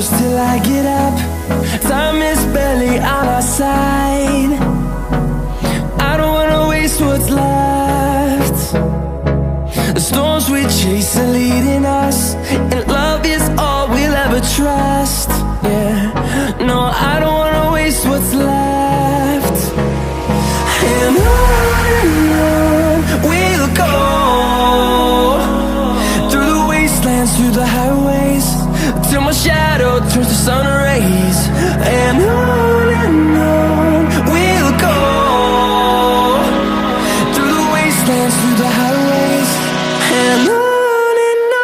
close till I get up. Time is barely on our side. I don't wanna waste what's left. The storms we chase are leading us, and love is all we'll ever trust. Yeah, no, I don't wanna waste what's left. And on we'll go, through the wastelands, through the highways, till my shadow turns to sun rays. And on we'll go, through the wastelands, through the highways, and on we'll go.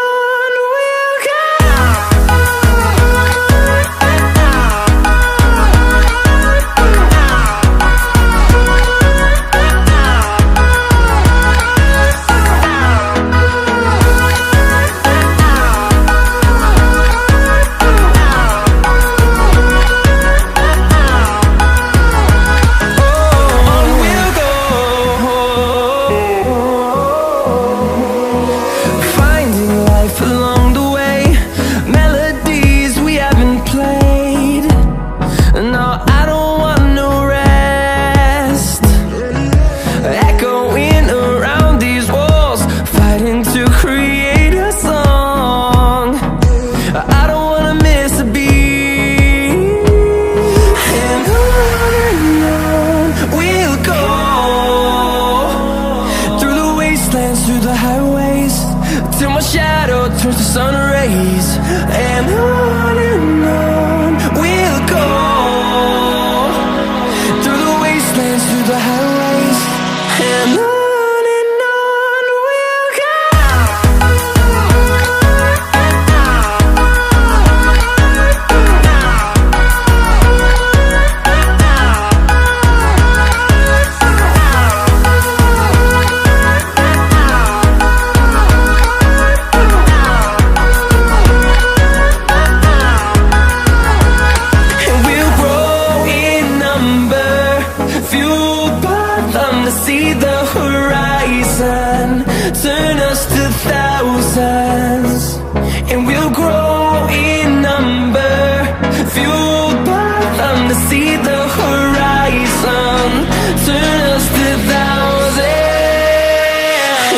Through the highways, till my shadow turns to sun rays. And on we'll go, through the wastelands, through the highways, and on we'll go. To see the horizon turn us to thousands, and we'll grow in number, fueled by them. To see the horizon turn us to thousands,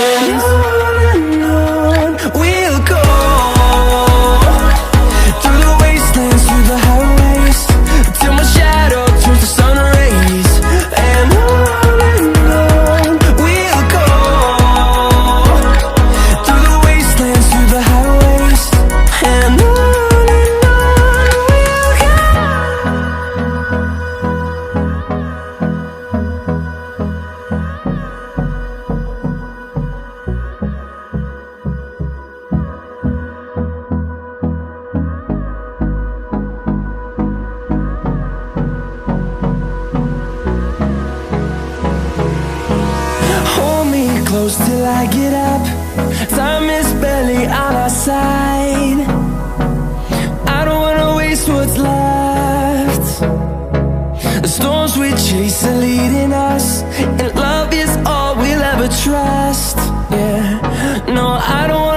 and on we'll go, through the wastelands, through the highways, till my shadow turns to sun rays. And close till I get up. Time is barely on our side. I don't wanna waste what's left. The storms we chase are leading us, and love is all we'll ever trust. Yeah, no, I don't